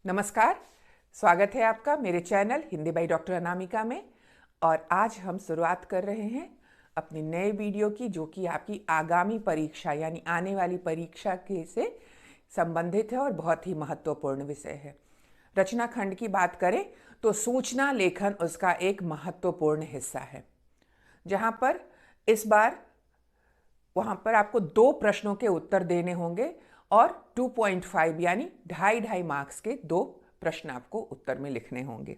नमस्कार, स्वागत है आपका मेरे channel Hindi by doctor Anamika में। और आज हम शुरुआत कर रहे हैं अपनी नए वीडियो की, जो कि आपकी आगामी परीक्षा यानी आने वाली परीक्षा के से संबंधित है और बहुत ही महत्वपूर्ण विषय है। रचना खंड की बात करें तो सूचना लेखन उसका एक महत्वपूर्ण हिस्सा है, जहाँ पर इस बार वहाँ पर आपको 2 प्रश्नों के उत्तर देने होंगे और 2.5 यानी 2.5 मार्क्स के 2 प्रश्न आपको उत्तर में लिखने होंगे।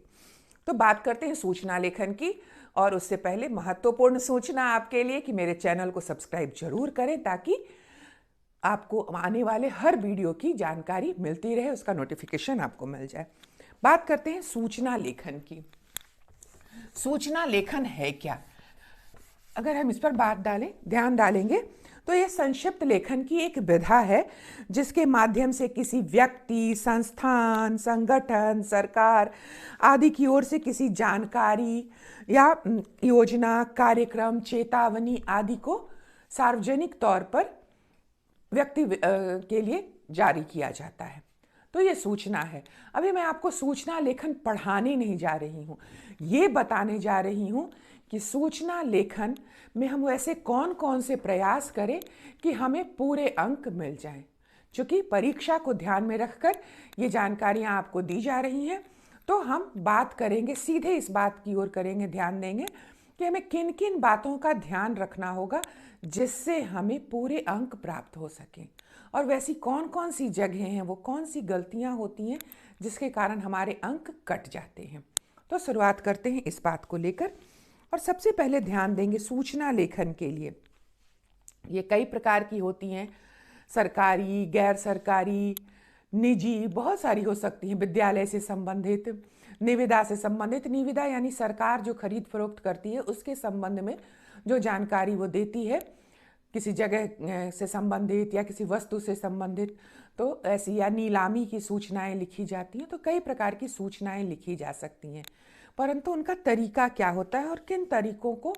तो बात करते हैं सूचना लेखन की, और उससे पहले महत्वपूर्ण सूचना आपके लिए कि मेरे चैनल को सब्सक्राइब जरूर करें ताकि आपको आने वाले हर वीडियो की जानकारी मिलती रहे, उसका नोटिफिकेशन आपको मिल जाए। बात करते हैं सूचना लेखन की। सूचना लेखन है क्या? अगर हम इस पर ध्यान डालेंगे तो यह संक्षिप्त लेखन की एक विधा है जिसके माध्यम से किसी व्यक्ति, संस्थान, संगठन, सरकार आदि की ओर से किसी जानकारी या योजना, कार्यक्रम, चेतावनी आदि को सार्वजनिक तौर पर व्यक्ति के लिए जारी किया जाता है। तो ये सूचना है। अभी मैं आपको सूचना लेखन पढ़ाने नहीं जा रही हूँ, ये बताने जा रही हूँ कि सूचना लेखन में हम वैसे कौन कौन से प्रयास करें कि हमें पूरे अंक मिल जाएं। चूँकि परीक्षा को ध्यान में रखकर ये जानकारियाँ आपको दी जा रही हैं, तो हम बात करेंगे, सीधे इस बात की ओर करेंगे, ध्यान देंगे कि हमें किन किन बातों का ध्यान रखना होगा जिससे हमें पूरे अंक प्राप्त हो सकें, और वैसी कौन कौन सी जगहें हैं, वो कौन सी गलतियां होती हैं जिसके कारण हमारे अंक कट जाते हैं। तो शुरुआत करते हैं इस बात को लेकर, और सबसे पहले ध्यान देंगे सूचना लेखन के लिए। ये कई प्रकार की होती हैं, सरकारी, गैर सरकारी, निजी, बहुत सारी हो सकती हैं। विद्यालय से संबंधित, निविदा से संबंधित। निविदा यानी सरकार जो खरीद फरोख्त करती है उसके संबंध में जो जानकारी वो देती है, किसी जगह से संबंधित या किसी वस्तु से संबंधित, तो ऐसी, या नीलामी की सूचनाएं लिखी जाती हैं। तो कई प्रकार की सूचनाएं लिखी जा सकती हैं, परंतु उनका तरीका क्या होता है और किन तरीकों को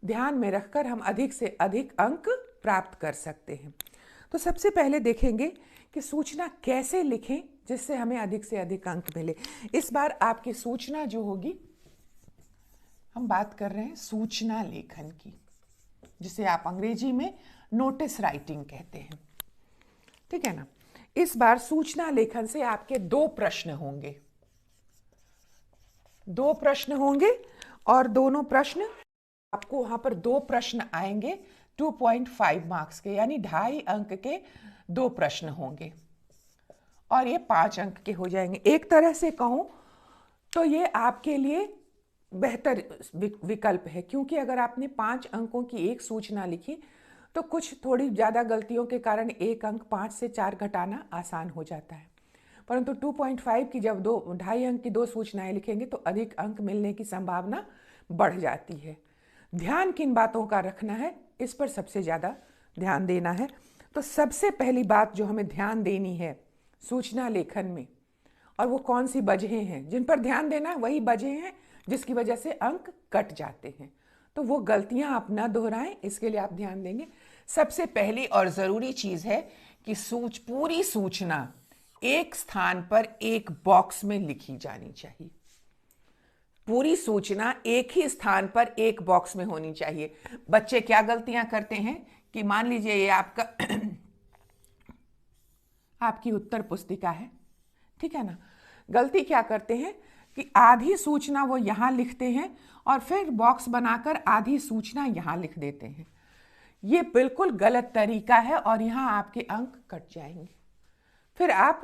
ध्यान में रखकर हम अधिक से अधिक अंक प्राप्त कर सकते हैं। तो सबसे पहले देखेंगे कि सूचना कैसे लिखें जिससे हमें अधिक से अधिक अंक मिले। इस बार आपकी सूचना जो होगी, हम बात कर रहे हैं सूचना लेखन की, जिसे आप अंग्रेजी में नोटिस राइटिंग कहते हैं, ठीक है ना। इस बार सूचना लेखन से आपके 2 प्रश्न होंगे, 2 प्रश्न होंगे, और दोनों प्रश्न आपको वहां पर 2 प्रश्न आएंगे 2.5 मार्क्स के, यानी 2.5 अंक के 2 प्रश्न होंगे, और ये 5 अंक के हो जाएंगे। एक तरह से कहूं तो ये आपके लिए बेहतर विकल्प है, क्योंकि अगर आपने 5 अंकों की एक सूचना लिखी तो कुछ थोड़ी ज़्यादा गलतियों के कारण एक अंक 5 से 4 घटाना आसान हो जाता है, परंतु 2.5 की जब 2.5 अंक की 2 सूचनाएं लिखेंगे तो अधिक अंक मिलने की संभावना बढ़ जाती है। ध्यान किन बातों का रखना है, इस पर सबसे ज़्यादा ध्यान देना है। तो सबसे पहली बात जो हमें ध्यान देनी है सूचना लेखन में, और वो कौन सी वजहें हैं जिन पर ध्यान देना है, वही वजहें हैं जिसकी वजह से अंक कट जाते हैं। तो वो गलतियां आप ना दोहराएं, इसके लिए आप ध्यान देंगे। सबसे पहली और ज़रूरी चीज़ है कि पूरी सूचना एक स्थान पर एक बॉक्स में लिखी जानी चाहिए। पूरी सूचना एक ही स्थान पर एक बॉक्स में होनी चाहिए। बच्चे क्या गलतियां करते हैं कि मान लीजिए ये आपका आपकी उत्तर पुस्तिका है, ठीक है ना। गलती क्या करते हैं कि आधी सूचना वो यहाँ लिखते हैं और फिर बॉक्स बनाकर आधी सूचना यहाँ लिख देते हैं। ये बिल्कुल गलत तरीका है और यहाँ आपके अंक कट जाएंगे। फिर आप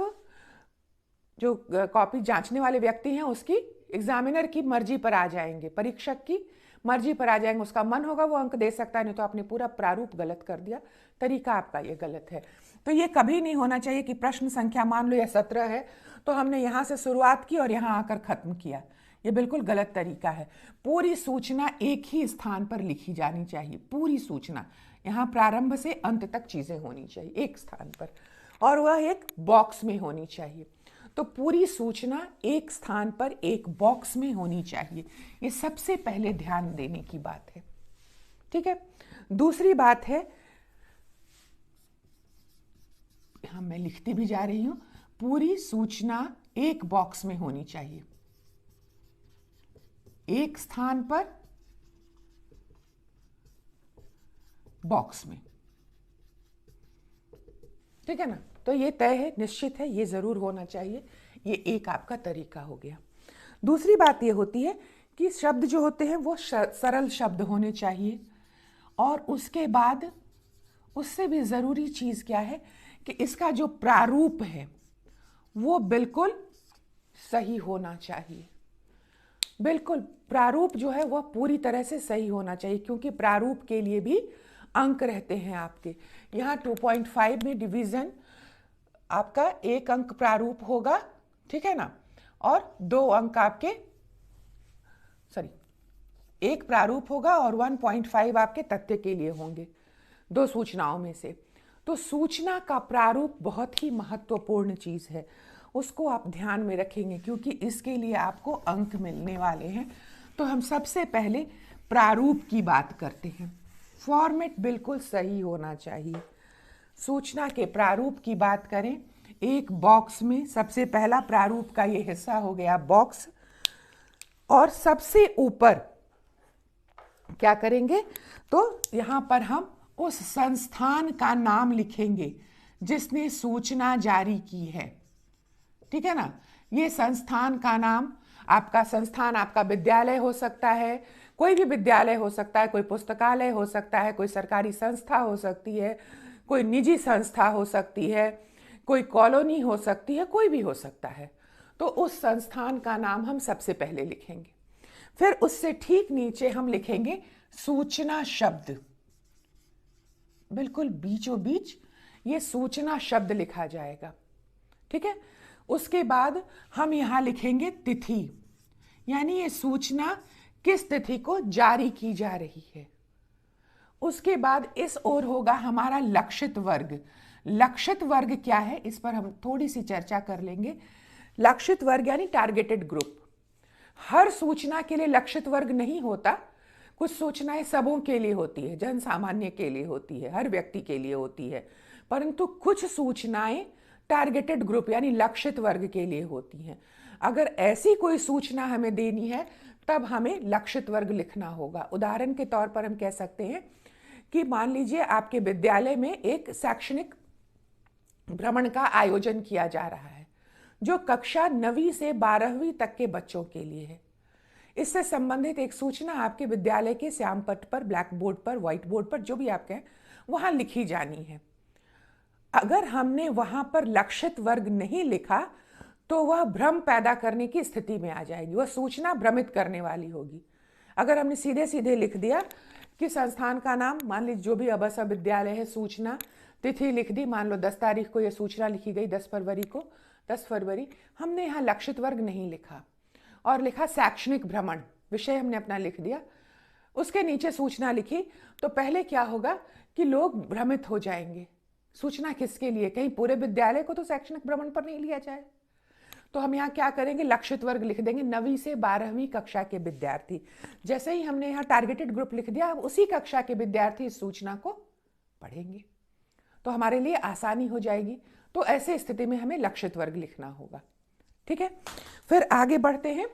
जो कॉपी जांचने वाले व्यक्ति हैं उसकी, एग्जामिनर की मर्जी पर आ जाएंगे, परीक्षक की मर्जी पर आ जाएंगे। उसका मन होगा वो अंक दे सकता है, नहीं तो आपने पूरा प्रारूप गलत कर दिया, तरीका आपका ये गलत है। तो ये कभी नहीं होना चाहिए कि प्रश्न संख्या मान लो या 17 है तो हमने यहाँ से शुरुआत की और यहाँ आकर खत्म किया, ये बिल्कुल गलत तरीका है। पूरी सूचना एक ही स्थान पर लिखी जानी चाहिए, पूरी सूचना, यहाँ प्रारंभ से अंत तक चीज़ें होनी चाहिए एक स्थान पर, और वह एक बॉक्स में होनी चाहिए। तो पूरी सूचना एक स्थान पर एक बॉक्स में होनी चाहिए, ये सबसे पहले ध्यान देने की बात है, ठीक है। दूसरी बात है, हाँ मैं लिखती भी जा रही हूं, पूरी सूचना एक बॉक्स में होनी चाहिए, एक स्थान पर बॉक्स में। ठीक है ना? तो ये तय है, निश्चित है, ये जरूर होना चाहिए। ये एक आपका तरीका हो गया। दूसरी बात ये होती है कि शब्द जो होते हैं वो सरल शब्द होने चाहिए, और उसके बाद उससे भी जरूरी चीज क्या है कि इसका जो प्रारूप है वो बिल्कुल सही होना चाहिए। बिल्कुल प्रारूप जो है वह पूरी तरह से सही होना चाहिए, क्योंकि प्रारूप के लिए भी अंक रहते हैं आपके। यहाँ 2.5 में डिवीजन आपका 1 अंक प्रारूप होगा, ठीक है ना, और 2 अंक आपके, सॉरी, 1 प्रारूप होगा और 1.5 आपके तथ्य के लिए होंगे, 2 सूचनाओं में से। तो सूचना का प्रारूप बहुत ही महत्वपूर्ण चीज है, उसको आप ध्यान में रखेंगे, क्योंकि इसके लिए आपको अंक मिलने वाले हैं। तो हम सबसे पहले प्रारूप की बात करते हैं। फॉर्मेट बिल्कुल सही होना चाहिए। सूचना के प्रारूप की बात करें, एक बॉक्स में सबसे पहला प्रारूप का ये हिस्सा हो गया बॉक्स, और सबसे ऊपर क्या करेंगे, तो यहां पर हम उस संस्थान का नाम लिखेंगे जिसने सूचना जारी की है। ठीक है ना? ये संस्थान का नाम, आपका संस्थान आपका विद्यालय हो सकता है, कोई भी विद्यालय हो सकता है, कोई पुस्तकालय हो सकता है, कोई सरकारी संस्था हो सकती है, कोई निजी संस्था हो सकती है, कोई कॉलोनी हो सकती है, कोई भी हो सकता है। तो उस संस्थान का नाम हम सबसे पहले लिखेंगे। फिर उससे ठीक नीचे हम लिखेंगे सूचना शब्द, बिल्कुल बीचों बीच ये सूचना शब्द लिखा जाएगा। ठीक है? उसके बाद हम यहां लिखेंगे तिथि, यानी ये सूचना किस तिथि को जारी की जा रही है। उसके बाद इस ओर होगा हमारा लक्षित वर्ग। लक्षित वर्ग क्या है, इस पर हम थोड़ी सी चर्चा कर लेंगे। लक्षित वर्ग यानी टारगेटेड ग्रुप। हर सूचना के लिए लक्षित वर्ग नहीं होता, कुछ सूचनाएं सबों के लिए होती है, जन सामान्य के लिए होती है, हर व्यक्ति के लिए होती है, परंतु कुछ सूचनाएं टारगेटेड ग्रुप यानी लक्षित वर्ग के लिए होती हैं। अगर ऐसी कोई सूचना हमें देनी है तब हमें लक्षित वर्ग लिखना होगा। उदाहरण के तौर पर हम कह सकते हैं कि मान लीजिए आपके विद्यालय में एक शैक्षणिक भ्रमण का आयोजन किया जा रहा है जो कक्षा 9वीं से 12वीं तक के बच्चों के लिए है। इससे संबंधित एक सूचना आपके विद्यालय के श्याम पट्ट पर, ब्लैक बोर्ड पर, व्हाइट बोर्ड पर, जो भी आप कहें, वहां लिखी जानी है। अगर हमने वहां पर लक्षित वर्ग नहीं लिखा तो वह भ्रम पैदा करने की स्थिति में आ जाएगी, वह सूचना भ्रमित करने वाली होगी। अगर हमने सीधे सीधे लिख दिया कि संस्थान का नाम, मान लीजिए जो भी अबसा विद्यालय है, सूचना, तिथि लिख दी, मान लो 10 तारीख को यह सूचना लिखी गई, 10 फरवरी को, 10 फरवरी, हमने यहाँ लक्षित वर्ग नहीं लिखा और लिखा शैक्षणिक भ्रमण, विषय हमने अपना लिख दिया, उसके नीचे सूचना लिखी, तो पहले क्या होगा कि लोग भ्रमित हो जाएंगे। सूचना किसके लिए, कहीं पूरे विद्यालय को तो शैक्षणिक भ्रमण पर नहीं लिया जाए। तो हम यहाँ क्या करेंगे, लक्षित वर्ग लिख देंगे, 9वीं से 12वीं कक्षा के विद्यार्थी। जैसे ही हमने यहाँ टारगेटेड ग्रुप लिख दिया, अब उसी कक्षा के विद्यार्थी इस सूचना को पढ़ेंगे, तो हमारे लिए आसानी हो जाएगी। तो ऐसे स्थिति में हमें लक्षित वर्ग लिखना होगा। ठीक है? फिर आगे बढ़ते हैं।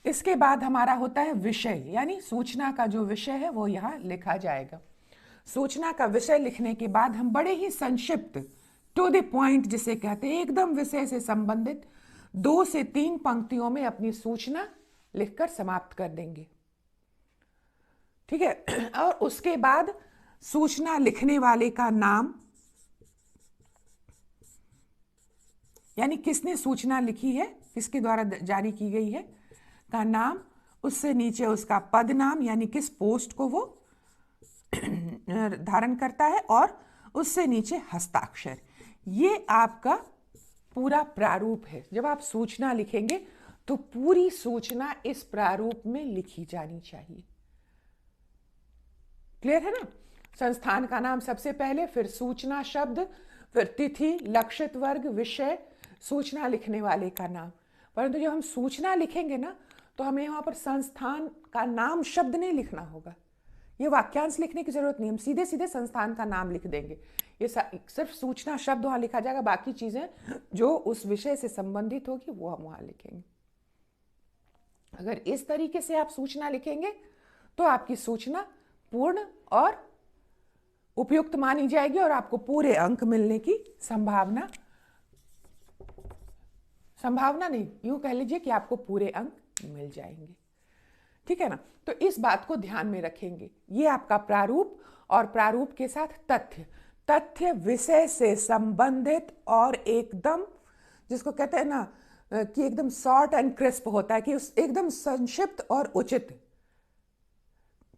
इसके बाद हमारा होता है विषय, यानी सूचना का जो विषय है वो यहाँ लिखा जाएगा। सूचना का विषय लिखने के बाद हम बड़े ही संक्षिप्त, टू द पॉइंट जिसे कहते हैं, एकदम विषय से संबंधित 2 से 3 पंक्तियों में अपनी सूचना लिखकर समाप्त कर देंगे। ठीक है? और उसके बाद सूचना लिखने वाले का नाम, यानी किसने सूचना लिखी है, किसके द्वारा जारी की गई है, का नाम, उससे नीचे उसका पद नाम यानी किस पोस्ट को वो धारण करता है, और उससे नीचे हस्ताक्षर। ये आपका पूरा प्रारूप है। जब आप सूचना लिखेंगे तो पूरी सूचना इस प्रारूप में लिखी जानी चाहिए। क्लियर है ना? संस्थान का नाम सबसे पहले, फिर सूचना शब्द, फिर तिथि, लक्षित वर्ग, विषय, सूचना लिखने वाले का नाम। परंतु जब हम सूचना लिखेंगे ना तो हमें यहाँ पर संस्थान का नाम शब्द नहीं लिखना होगा, ये वाक्यांश लिखने की जरूरत नहीं, हम सीधे सीधे संस्थान का नाम लिख देंगे। ये सिर्फ सूचना शब्द वहाँ लिखा जाएगा, बाकी चीज़ें जो उस विषय से संबंधित होगी वो हम वहाँ लिखेंगे। अगर इस तरीके से आप सूचना लिखेंगे तो आपकी सूचना पूर्ण और उपयुक्त मानी जाएगी और आपको पूरे अंक मिलने की संभावना नहीं, यूं कह लीजिए कि आपको पूरे अंक मिल जाएंगे। ठीक है ना। तो इस बात को ध्यान में रखेंगे। ये आपका प्रारूप, और प्रारूप के साथ तथ्य विषय से संबंधित और एकदम, जिसको कहते हैं ना कि एकदम शॉर्ट एंड क्रिस्प होता है, कि उस एकदम संक्षिप्त और उचित,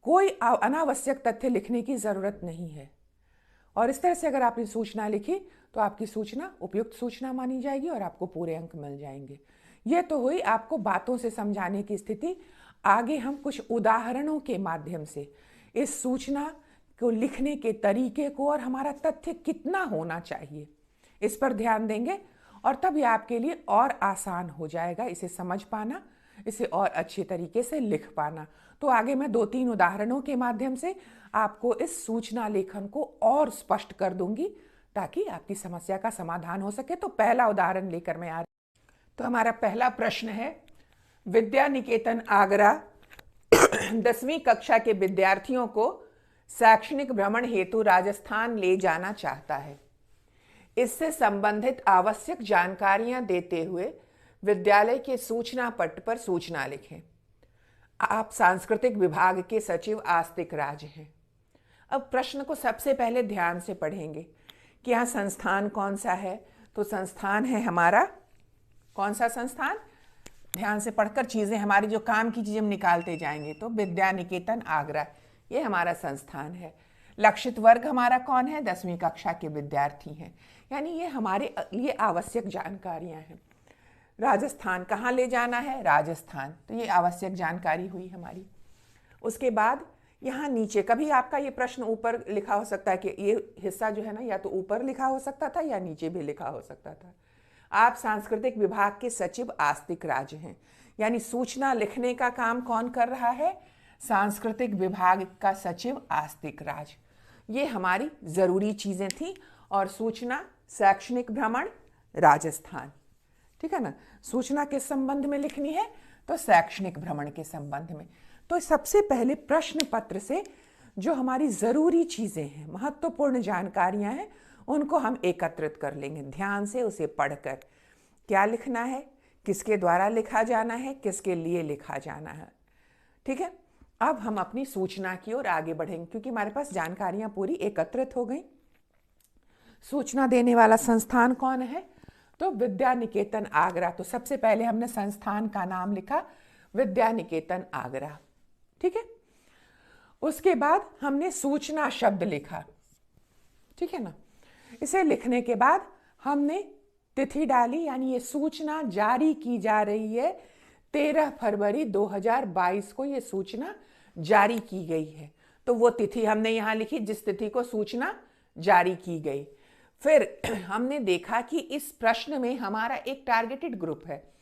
कोई अनावश्यक तथ्य लिखने की जरूरत नहीं है। और इस तरह से अगर आपने सूचना लिखी तो आपकी सूचना उपयुक्त सूचना मानी जाएगी और आपको पूरे अंक मिल जाएंगे। ये तो हुई आपको बातों से समझाने की स्थिति। आगे हम कुछ उदाहरणों के माध्यम से इस सूचना को लिखने के तरीके को और हमारा तथ्य कितना होना चाहिए इस पर ध्यान देंगे, और तब ये आपके लिए और आसान हो जाएगा इसे समझ पाना, इसे और अच्छे तरीके से लिख पाना। तो आगे मैं 2-3 उदाहरणों के माध्यम से आपको इस सूचना लेखन को और स्पष्ट कर दूंगी ताकि आपकी समस्या का समाधान हो सके। तो पहला उदाहरण लेकर मैं आ रही। तो हमारा पहला प्रश्न है, विद्या निकेतन आगरा 10वीं कक्षा के विद्यार्थियों को शैक्षणिक भ्रमण हेतु राजस्थान ले जाना चाहता है। इससे संबंधित आवश्यक जानकारियां देते हुए विद्यालय के सूचना पट पर सूचना लिखें। आप सांस्कृतिक विभाग के सचिव आस्तिक राज हैं। अब प्रश्न को सबसे पहले ध्यान से पढ़ेंगे कि यहाँ संस्थान कौन सा है। तो संस्थान है हमारा, कौन सा संस्थान, ध्यान से पढ़कर चीज़ें, हमारी जो काम की चीज़ें हम निकालते जाएंगे। तो विद्या निकेतन आगरा, ये हमारा संस्थान है। लक्षित वर्ग हमारा कौन है, 10वीं कक्षा के विद्यार्थी हैं, यानी ये हमारे लिए आवश्यक जानकारियां हैं। राजस्थान, कहाँ ले जाना है, राजस्थान, तो ये आवश्यक जानकारी हुई हमारी। उसके बाद यहाँ नीचे, कभी आपका ये प्रश्न ऊपर लिखा हो सकता है कि ये हिस्सा जो है ना, या तो ऊपर लिखा हो सकता था या नीचे भी लिखा हो सकता था। आप सांस्कृतिक विभाग के सचिव आस्तिक राज हैं, यानी सूचना लिखने का काम कौन कर रहा है, सांस्कृतिक विभाग का सचिव आस्तिक राज। ये हमारी जरूरी चीजें थी। और सूचना शैक्षणिक भ्रमण राजस्थान, ठीक है ना। सूचना किस संबंध में लिखनी है, तो शैक्षणिक भ्रमण के संबंध में। तो सबसे पहले प्रश्न पत्र से जो हमारी जरूरी चीजें हैं, महत्वपूर्ण जानकारियां हैं, उनको हम एकत्रित कर लेंगे ध्यान से उसे पढ़कर। क्या लिखना है, किसके द्वारा लिखा जाना है, किसके लिए लिखा जाना है। ठीक है। अब हम अपनी सूचना की ओर आगे बढ़ेंगे क्योंकि हमारे पास जानकारियां पूरी एकत्रित हो गई। सूचना देने वाला संस्थान कौन है, तो विद्या निकेतन आगरा। तो सबसे पहले हमने संस्थान का नाम लिखा, विद्या निकेतन आगरा। ठीक है। उसके बाद हमने सूचना शब्द लिखा, ठीक है ना। इसे लिखने के बाद हमने तिथि डाली, यानी ये सूचना जारी की जा रही है 13 फरवरी 2022 को ये सूचना जारी की गई है। तो वो तिथि हमने यहाँ लिखी जिस तिथि को सूचना जारी की गई। फिर हमने देखा कि इस प्रश्न में हमारा एक टारगेटेड ग्रुप है,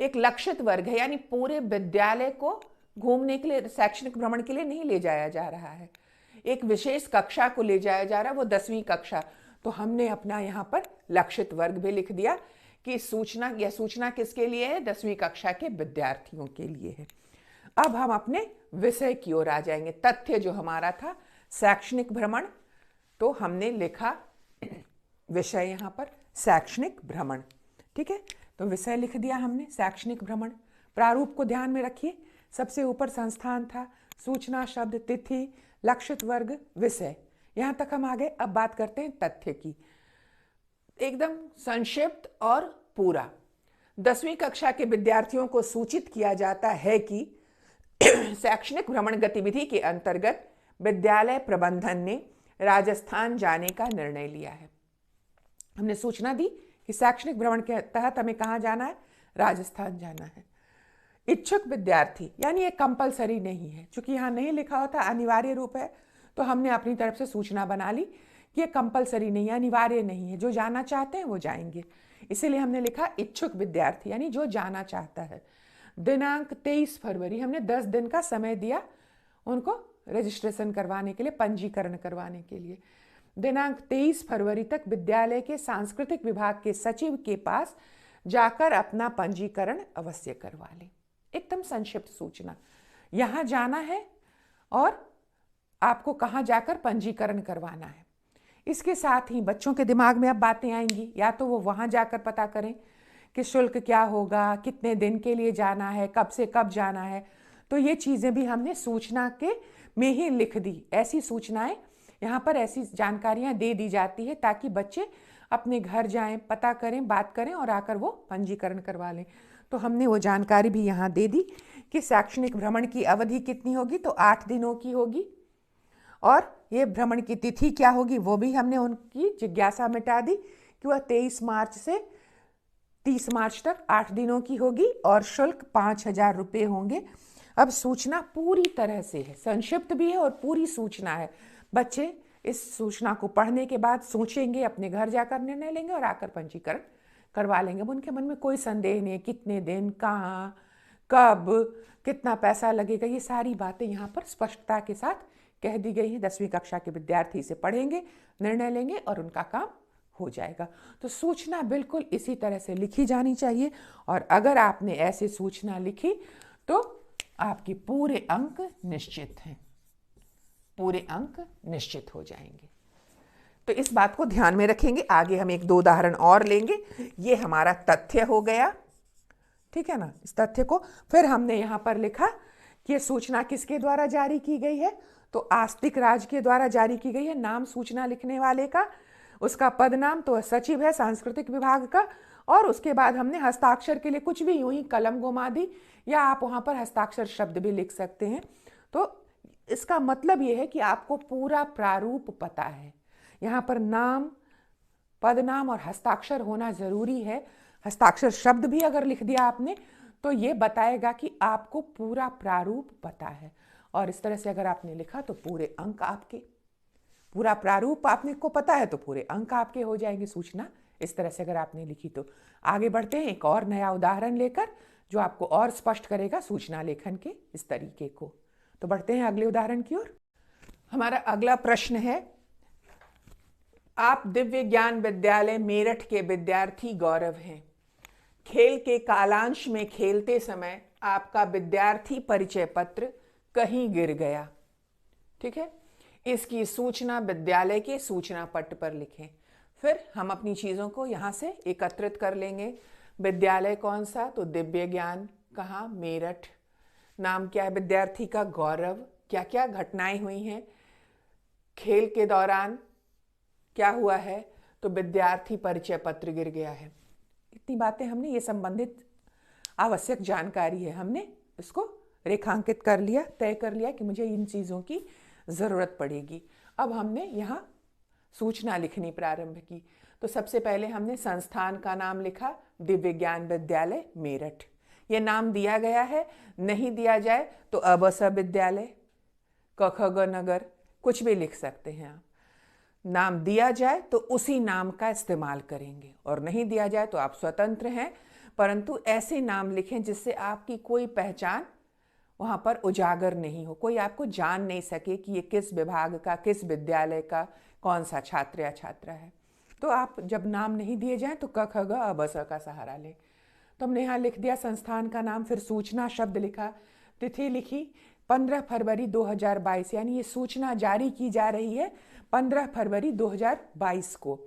एक लक्षित वर्ग है, यानी पूरे विद्यालय को घूमने के लिए, शैक्षणिक भ्रमण के लिए नहीं ले जाया जा रहा है, एक विशेष कक्षा को ले जाया जा रहा है, वो 10वीं कक्षा। तो हमने अपना यहाँ पर लक्षित वर्ग भी लिख दिया कि सूचना, यह सूचना किसके लिए है, 10वीं कक्षा के विद्यार्थियों के लिए है। अब हम अपने विषय की ओर आ जाएंगे। तथ्य जो हमारा था शैक्षणिक भ्रमण, तो हमने लिखा विषय यहाँ पर शैक्षणिक भ्रमण। ठीक है। तो विषय लिख दिया हमने शैक्षणिक भ्रमण। प्रारूप को ध्यान में रखिए, सबसे ऊपर संस्थान था, सूचना शब्द, तिथि, लक्षित वर्ग, विषय, यहां तक हम आ गए। अब बात करते हैं तथ्य की, एकदम संक्षिप्त और पूरा। 10वीं कक्षा के विद्यार्थियों को सूचित किया जाता है कि शैक्षणिक भ्रमण गतिविधि के अंतर्गत विद्यालय प्रबंधन ने राजस्थान जाने का निर्णय लिया है। हमने सूचना दी कि शैक्षणिक भ्रमण के तहत हमें कहाँ जाना है, राजस्थान जाना है। इच्छुक विद्यार्थी, यानी ये कंपलसरी नहीं है, क्योंकि यहाँ नहीं लिखा होता अनिवार्य रूप है, तो हमने अपनी तरफ से सूचना बना ली कि ये कंपलसरी नहीं है, अनिवार्य नहीं है, जो जाना चाहते हैं वो जाएंगे। इसीलिए हमने लिखा इच्छुक विद्यार्थी, यानी जो जाना चाहता है। दिनांक 23 फरवरी, हमने 10 दिन का समय दिया उनको रजिस्ट्रेशन करवाने के लिए, पंजीकरण करवाने के लिए। दिनांक 23 फरवरी तक विद्यालय के सांस्कृतिक विभाग के सचिव के पास जाकर अपना पंजीकरण अवश्य करवा लें। एकदम संक्षिप्त सूचना, यहाँ जाना है और आपको कहाँ जाकर पंजीकरण करवाना है। इसके साथ ही बच्चों के दिमाग में अब बातें आएंगी, या तो वो वहाँ जाकर पता करें कि शुल्क क्या होगा, कितने दिन के लिए जाना है, कब से कब जाना है। तो ये चीज़ें भी हमने सूचना के में ही लिख दी। ऐसी सूचनाएं यहाँ पर, ऐसी जानकारियाँ दे दी जाती है ताकि बच्चे अपने घर जाएं, पता करें, बात करें और आकर वो पंजीकरण करवा लें। तो हमने वो जानकारी भी यहाँ दे दी कि शैक्षणिक भ्रमण की अवधि कितनी होगी, तो 8 दिनों की होगी, और ये भ्रमण की तिथि क्या होगी वो भी हमने उनकी जिज्ञासा मिटा दी कि वह 23 मार्च से 30 मार्च तक 8 दिनों की होगी और शुल्क 5,000 रुपये होंगे। अब सूचना पूरी तरह से है, संक्षिप्त भी है और पूरी सूचना है। बच्चे इस सूचना को पढ़ने के बाद सोचेंगे, अपने घर जाकर निर्णय लेंगे और आकर पंजीकरण करवा लेंगे। अब उनके मन में कोई संदेह नहीं है, कितने दिन, कहाँ, कब, कितना पैसा लगेगा, ये सारी बातें यहाँ पर स्पष्टता के साथ कह दी गई हैं। 10वीं कक्षा के विद्यार्थी इसे पढ़ेंगे, निर्णय लेंगे और उनका काम हो जाएगा। तो सूचना बिल्कुल इसी तरह से लिखी जानी चाहिए, और अगर आपने ऐसी सूचना लिखी तो आपके पूरे अंक निश्चित हैं, पूरे अंक निश्चित हो जाएंगे। तो इस बात को ध्यान में रखेंगे। आगे हम 1-2 उदाहरण और लेंगे। ये हमारा तथ्य हो गया, ठीक है ना। इस तथ्य को फिर हमने यहाँ पर लिखा कि ये सूचना किसके द्वारा जारी की गई है, तो आस्तिक राज के द्वारा जारी की गई है। नाम सूचना लिखने वाले का, उसका पद नाम तो सचिव है सांस्कृतिक विभाग का, और उसके बाद हमने हस्ताक्षर के लिए कुछ भी यूं ही कलम घुमा दी, या आप वहाँ पर हस्ताक्षर शब्द भी लिख सकते हैं। तो इसका मतलब ये है कि आपको पूरा प्रारूप पता है। यहाँ पर नाम, पदनाम और हस्ताक्षर होना जरूरी है। हस्ताक्षर शब्द भी अगर लिख दिया आपने तो ये बताएगा कि आपको पूरा प्रारूप पता है, और इस तरह से अगर आपने लिखा तो पूरे अंक आपके, पूरा प्रारूप आपने को पता है तो पूरे अंक आपके हो जाएंगे। सूचना इस तरह से अगर आपने लिखी तो। आगे बढ़ते हैं एक और नया उदाहरण लेकर जो आपको और स्पष्ट करेगा सूचना लेखन के इस तरीके को। तो बढ़ते हैं अगले उदाहरण की ओर। हमारा अगला प्रश्न है, आप दिव्य ज्ञान विद्यालय मेरठ के विद्यार्थी गौरव हैं। खेल के कालांश में खेलते समय आपका विद्यार्थी परिचय पत्र कहीं गिर गया, ठीक है। इसकी सूचना विद्यालय के सूचना पट पर लिखें। फिर हम अपनी चीज़ों को यहाँ से एकत्रित कर लेंगे। विद्यालय कौन सा, तो दिव्य ज्ञान, कहाँ, मेरठ। नाम क्या है विद्यार्थी का, गौरव। क्या क्या घटनाएं हुई हैं खेल के दौरान, क्या हुआ है, तो विद्यार्थी परिचय पत्र गिर गया है। इतनी बातें हमने, ये संबंधित आवश्यक जानकारी है, हमने इसको रेखांकित कर लिया, तय कर लिया कि मुझे इन चीज़ों की ज़रूरत पड़ेगी। अब हमने यहाँ सूचना लिखनी प्रारंभ की। तो सबसे पहले हमने संस्थान का नाम लिखा, दिव्य ज्ञान विद्यालय मेरठ। ये नाम दिया गया है, नहीं दिया जाए तो अबस विद्यालय, कखग नगर, कुछ भी लिख सकते हैं आप। नाम दिया जाए तो उसी नाम का इस्तेमाल करेंगे, और नहीं दिया जाए तो आप स्वतंत्र हैं, परंतु ऐसे नाम लिखें जिससे आपकी कोई पहचान वहाँ पर उजागर नहीं हो, कोई आपको जान नहीं सके कि ये किस विभाग का, किस विद्यालय का, कौन सा छात्र या छात्रा है। तो आप जब नाम नहीं दिए जाएं तो क ख ग अ ब स का सहारा लें। तो हमने यहाँ लिख दिया संस्थान का नाम, फिर सूचना शब्द लिखा, तिथि लिखी 15 फरवरी 2022, यानी ये सूचना जारी की जा रही है 15 फरवरी 2022 को,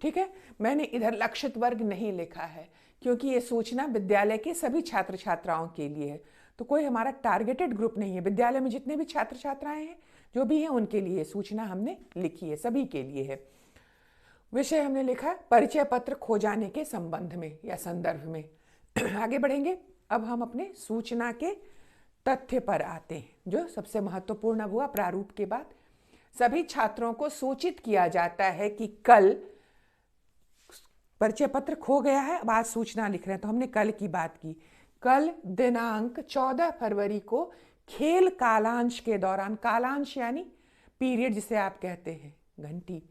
ठीक है। मैंने इधर लक्षित वर्ग नहीं लिखा है क्योंकि ये सूचना विद्यालय के सभी छात्र छात्राओं के लिए है, तो कोई हमारा टारगेटेड ग्रुप नहीं है। विद्यालय में जितने भी छात्र छात्राएं हैं, जो भी हैं, उनके लिए सूचना हमने लिखी है, सभी के लिए है। विषय हमने लिखा परिचय पत्र खो जाने के संबंध में या संदर्भ में। आगे बढ़ेंगे। अब हम अपने सूचना के तथ्य पर आते हैं, जो सबसे महत्वपूर्ण हुआ प्रारूप के बाद। सभी छात्रों को सूचित किया जाता है कि कल परिचय पत्र खो गया है। अब आज सूचना लिख रहे हैं तो हमने कल की बात की। कल दिनांक 14 फरवरी को खेल कालांश के दौरान, कालांश यानी पीरियड जिसे आप कहते हैं, घंटी,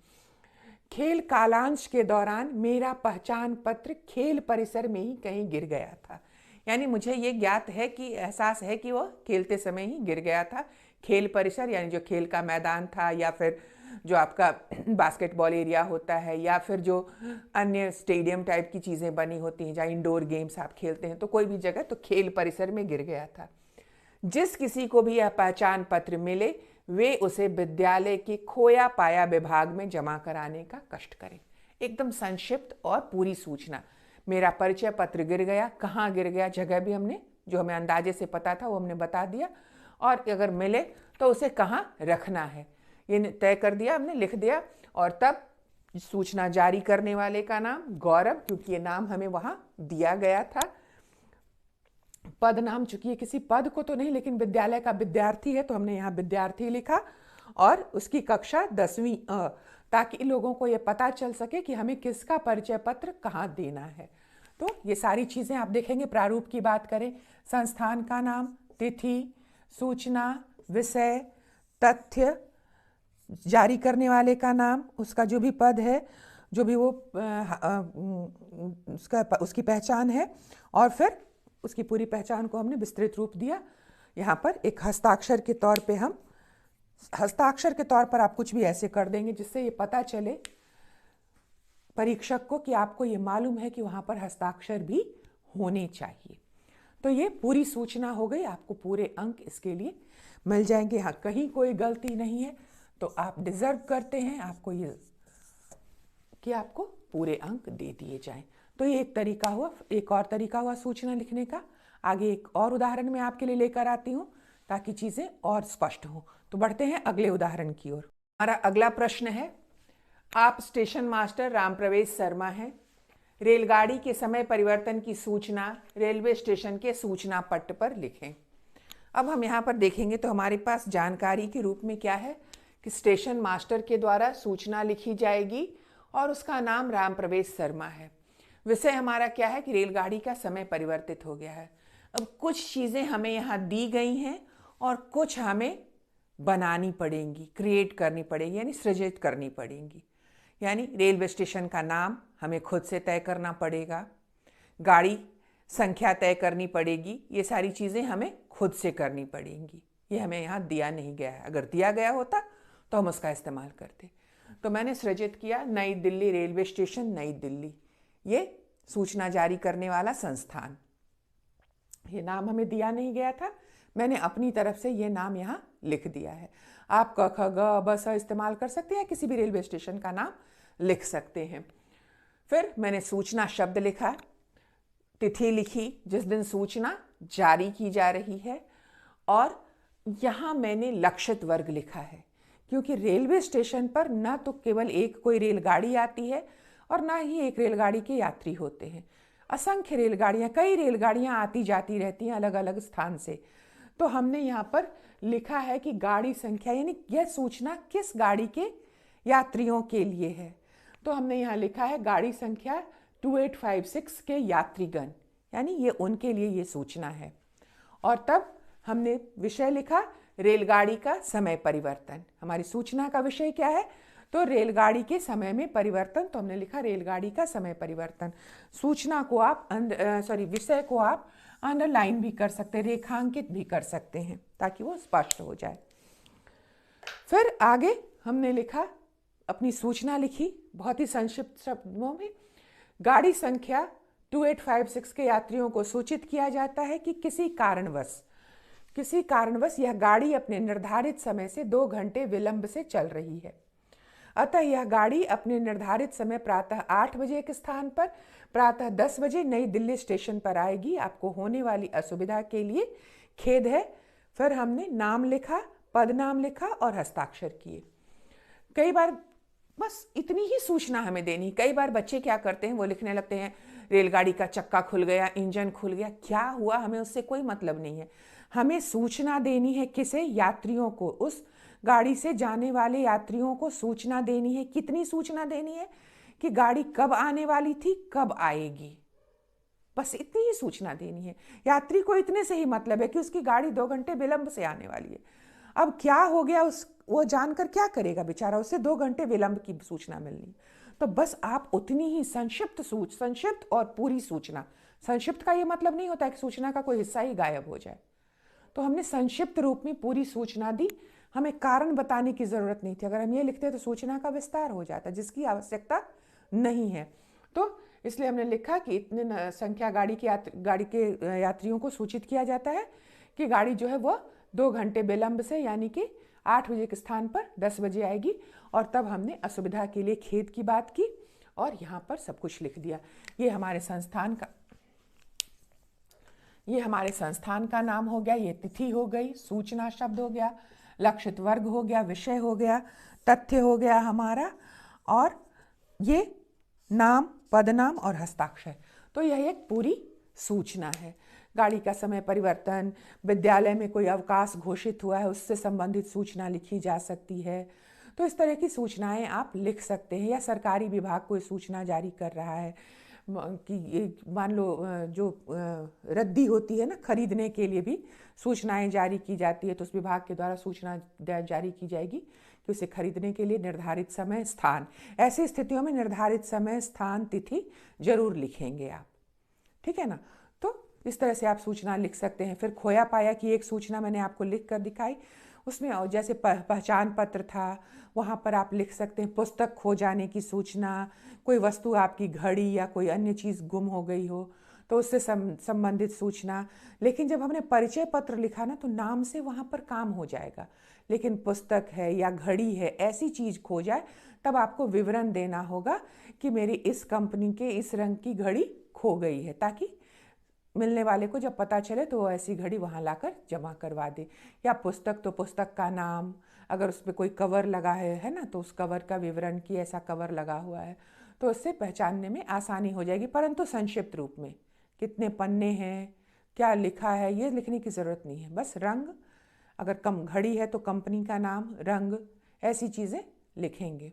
खेल कालांश के दौरान मेरा पहचान पत्र खेल परिसर में ही कहीं गिर गया था। यानी मुझे ये ज्ञात है कि, एहसास है कि वह खेलते समय ही गिर गया था। खेल परिसर यानी जो खेल का मैदान था या फिर जो आपका बास्केटबॉल एरिया होता है या फिर जो अन्य स्टेडियम टाइप की चीज़ें बनी होती हैं जहाँ इंडोर गेम्स आप खेलते हैं, तो कोई भी जगह, तो खेल परिसर में गिर गया था। जिस किसी को भी यह पहचान पत्र मिले वे उसे विद्यालय के खोया पाया विभाग में जमा कराने का कष्ट करें। एकदम संक्षिप्त और पूरी सूचना। मेरा परिचय पत्र गिर गया, कहाँ गिर गया, जगह भी हमने, जो हमें अंदाजे से पता था वो हमने बता दिया, और अगर मिले तो उसे कहाँ रखना है ये तय कर दिया हमने, लिख दिया। और तब सूचना जारी करने वाले का नाम गौरव, क्योंकि ये नाम हमें वहाँ दिया गया था। पद नाम, चूंकि ये किसी पद को तो नहीं लेकिन विद्यालय का विद्यार्थी है तो हमने यहाँ विद्यार्थी लिखा, और उसकी कक्षा 10वीं ताकि लोगों को ये पता चल सके कि हमें किसका परिचय पत्र कहाँ देना है। तो ये सारी चीज़ें आप देखेंगे। प्रारूप की बात करें, संस्थान का नाम, तिथि, सूचना, विषय, तथ्य, जारी करने वाले का नाम, उसका जो भी पद है, जो भी वो उसकी पहचान है, और फिर उसकी पूरी पहचान को हमने विस्तृत रूप दिया। यहाँ पर एक हस्ताक्षर के तौर पे हम, हस्ताक्षर के तौर पर आप कुछ भी ऐसे कर देंगे जिससे ये पता चले परीक्षक को कि आपको ये मालूम है कि वहाँ पर हस्ताक्षर भी होने चाहिए। तो ये पूरी सूचना हो गई। आपको पूरे अंक इसके लिए मिल जाएंगे। हाँ, कहीं कोई गलती नहीं है तो आप डिजर्व करते हैं आपको ये कि आपको पूरे अंक दे दिए जाएं। तो ये एक तरीका हुआ। एक और तरीका हुआ सूचना लिखने का। आगे एक और उदाहरण मैं आपके लिए लेकर आती हूँ ताकि चीज़ें और स्पष्ट हों। तो बढ़ते हैं अगले उदाहरण की ओर। हमारा अगला प्रश्न है, आप स्टेशन मास्टर रामप्रवेश शर्मा हैं। रेलगाड़ी के समय परिवर्तन की सूचना रेलवे स्टेशन के सूचना पट्ट पर लिखें। अब हम यहाँ पर देखेंगे तो हमारे पास जानकारी के रूप में क्या है कि स्टेशन मास्टर के द्वारा सूचना लिखी जाएगी और उसका नाम रामप्रवेश शर्मा है। विषय हमारा क्या है कि रेलगाड़ी का समय परिवर्तित हो गया है। अब कुछ चीज़ें हमें यहाँ दी गई हैं और कुछ हमें बनानी पड़ेंगी, क्रिएट करनी पड़ेगी, यानी सृजित करनी पड़ेंगी। यानी रेलवे स्टेशन का नाम हमें खुद से तय करना पड़ेगा, गाड़ी संख्या तय करनी पड़ेगी, ये सारी चीज़ें हमें खुद से करनी पड़ेंगी। ये हमें यहाँ दिया नहीं गया है। अगर दिया गया होता तो हम उसका इस्तेमाल करते। तो मैंने सृजित किया नई दिल्ली रेलवे स्टेशन, नई दिल्ली, ये सूचना जारी करने वाला संस्थान। ये नाम हमें दिया नहीं गया था, मैंने अपनी तरफ से ये नाम यहाँ लिख दिया है। आप क ख ग ब स इस्तेमाल कर सकते हैं, किसी भी रेलवे स्टेशन का नाम लिख सकते हैं। फिर मैंने सूचना शब्द लिखा, तिथि लिखी जिस दिन सूचना जारी की जा रही है, और यहाँ मैंने लक्षित वर्ग लिखा है क्योंकि रेलवे स्टेशन पर न तो केवल एक कोई रेलगाड़ी आती है और ना ही एक रेलगाड़ी के यात्री होते हैं। असंख्य रेलगाड़ियाँ, कई रेलगाड़ियाँ आती जाती रहती हैं अलग अलग स्थान से। तो हमने यहाँ पर लिखा है कि गाड़ी संख्या, यानी यह सूचना किस गाड़ी के यात्रियों के लिए है। तो हमने यहाँ लिखा है गाड़ी संख्या 2856 के यात्रीगण, यानी ये उनके लिए ये सूचना है। और तब हमने विषय लिखा रेलगाड़ी का समय परिवर्तन। हमारी सूचना का विषय क्या है? तो रेलगाड़ी के समय में परिवर्तन। तो हमने लिखा रेलगाड़ी का समय परिवर्तन। सूचना को आप विषय को आप अंडरलाइन भी कर सकते हैं, रेखांकित भी कर सकते हैं ताकि वो स्पष्ट हो जाए। फिर आगे हमने लिखा, अपनी सूचना लिखी बहुत ही संक्षिप्त शब्दों में। गाड़ी संख्या 2856 के यात्रियों को सूचित किया जाता है कि किसी कारणवश यह गाड़ी अपने निर्धारित समय से 2 घंटे विलंब से चल रही है। अतः यह गाड़ी अपने निर्धारित समय प्रातः 8 बजे के स्थान पर प्रातः 10 बजे नई दिल्ली स्टेशन पर आएगी। आपको होने वाली असुविधा के लिए खेद है। फिर हमने नाम लिखा, पद नाम लिखा और हस्ताक्षर किए। कई बार बस इतनी ही सूचना हमें देनी। कई बार बच्चे क्या करते हैं, वो लिखने लगते हैं रेलगाड़ी का चक्का खुल गया, इंजन खुल गया। क्या हुआ, हमें उससे कोई मतलब नहीं है। हमें सूचना देनी है किसे? यात्रियों को। उस गाड़ी से जाने वाले यात्रियों को सूचना देनी है। कितनी सूचना देनी है? कि गाड़ी कब आने वाली थी, कब आएगी, बस इतनी ही सूचना देनी है। यात्री को इतने से ही मतलब है कि उसकी गाड़ी 2 घंटे विलंब से आने वाली है। अब क्या हो गया, वो जानकर क्या करेगा बेचारा, उससे 2 घंटे विलंब की सूचना मिलनी। तो बस आप उतनी ही संक्षिप्त और पूरी सूचना। संक्षिप्त का ये मतलब नहीं होता है कि सूचना का कोई हिस्सा ही गायब हो जाए। तो हमने संक्षिप्त रूप में पूरी सूचना दी। हमें कारण बताने की ज़रूरत नहीं थी। अगर हम ये लिखते तो सूचना का विस्तार हो जाता, जिसकी आवश्यकता नहीं है। तो इसलिए हमने लिखा कि इतने संख्या गाड़ी के यात्रियों को सूचित किया जाता है कि गाड़ी जो है वह 2 घंटे विलंब से यानी कि 8 बजे के स्थान पर 10 बजे आएगी। और तब हमने असुविधा के लिए खेद की बात की और यहाँ पर सब कुछ लिख दिया। ये हमारे संस्थान का नाम हो गया, ये तिथि हो गई, सूचना शब्द हो गया, लक्षित वर्ग हो गया, विषय हो गया, तथ्य हो गया हमारा, और ये नाम, पदनाम और हस्ताक्षर। तो यह एक पूरी सूचना है। गाड़ी का समय परिवर्तन, विद्यालय में कोई अवकाश घोषित हुआ है उससे संबंधित सूचना लिखी जा सकती है। तो इस तरह की सूचनाएं आप लिख सकते हैं। या सरकारी विभाग कोई सूचना जारी कर रहा है कि मान लो जो रद्दी होती है ना, खरीदने के लिए भी सूचनाएं जारी की जाती है, तो उस विभाग के द्वारा सूचना जारी की जाएगी कि उसे खरीदने के लिए निर्धारित समय, स्थान, ऐसी स्थितियों में निर्धारित समय, स्थान, तिथि जरूर लिखेंगे आप। ठीक है ना। तो इस तरह से आप सूचना लिख सकते हैं। फिर खोया पाया की एक सूचना मैंने आपको लिख कर दिखाई। उसमें जैसे पहचान पत्र था, वहाँ पर आप लिख सकते हैं पुस्तक खो जाने की सूचना, कोई वस्तु आपकी घड़ी या कोई अन्य चीज़ गुम हो गई हो तो उससे संबंधित सूचना। लेकिन जब हमने परिचय पत्र लिखा ना, तो नाम से वहाँ पर काम हो जाएगा। लेकिन पुस्तक है या घड़ी है, ऐसी चीज़ खो जाए, तब आपको विवरण देना होगा कि मेरी इस कंपनी के इस रंग की घड़ी खो गई है, ताकि मिलने वाले को जब पता चले तो वो ऐसी घड़ी वहाँ लाकर जमा करवा दे। या पुस्तक तो पुस्तक का नाम, अगर उस पर कोई कवर लगा है ना, तो उस कवर का विवरण कि ऐसा कवर लगा हुआ है, तो उससे पहचानने में आसानी हो जाएगी। परंतु संक्षिप्त रूप में कितने पन्ने हैं, क्या लिखा है, ये लिखने की ज़रूरत नहीं है। बस रंग, अगर कम घड़ी है तो कंपनी का नाम, रंग, ऐसी चीज़ें लिखेंगे।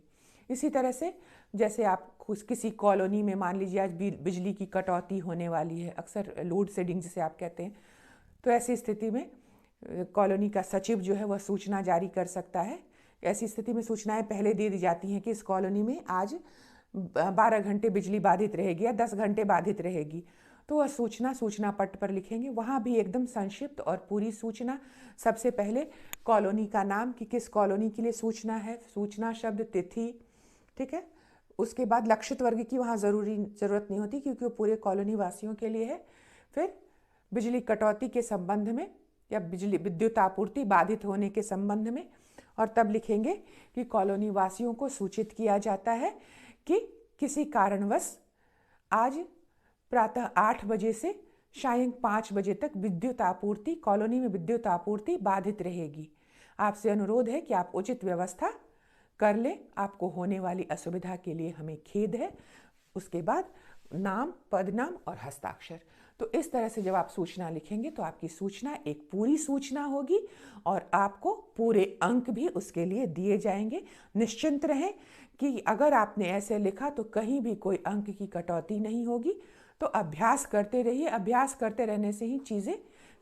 इसी तरह से जैसे आप किसी कॉलोनी में मान लीजिए आज बिजली की कटौती होने वाली है, अक्सर लोड शेडिंग जिसे आप कहते हैं, तो ऐसी स्थिति में कॉलोनी का सचिव जो है वह सूचना जारी कर सकता है। ऐसी स्थिति में सूचनाएं पहले दे दी जाती हैं कि इस कॉलोनी में आज 12 घंटे बिजली बाधित रहेगी या 10 घंटे बाधित रहेगी, तो वह सूचना पट्ट पर लिखेंगे। वहाँ भी एकदम संक्षिप्त और पूरी सूचना। सबसे पहले कॉलोनी का नाम कि किस कॉलोनी के लिए सूचना है, सूचना शब्द, तिथि, ठीक है। उसके बाद लक्षित वर्ग की वहाँ ज़रूरत नहीं होती क्योंकि वो पूरे कॉलोनी वासियों के लिए है। फिर बिजली कटौती के संबंध में या विद्युत आपूर्ति बाधित होने के संबंध में, और तब लिखेंगे कि कॉलोनी वासियों को सूचित किया जाता है कि किसी कारणवश आज प्रातः 8 बजे से सायं 5 बजे तक विद्युत आपूर्ति, कॉलोनी में विद्युत आपूर्ति बाधित रहेगी। आपसे अनुरोध है कि आप उचित व्यवस्था कर लें, आपको होने वाली असुविधा के लिए हमें खेद है। उसके बाद नाम, पदनाम और हस्ताक्षर। तो इस तरह से जब आप सूचना लिखेंगे तो आपकी सूचना एक पूरी सूचना होगी और आपको पूरे अंक भी उसके लिए दिए जाएंगे। निश्चिंत रहें कि अगर आपने ऐसे लिखा तो कहीं भी कोई अंक की कटौती नहीं होगी। तो अभ्यास करते रहिए, अभ्यास करते रहने से ही चीज़ें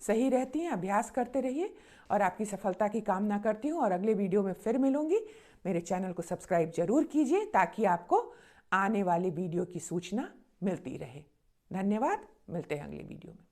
सही रहती हैं। अभ्यास करते रहिए और आपकी सफलता की कामना करती हूँ। और अगले वीडियो में फिर मिलूंगी। मेरे चैनल को सब्सक्राइब जरूर कीजिए ताकि आपको आने वाली वीडियो की सूचना मिलती रहे। धन्यवाद, मिलते हैं अगले वीडियो में।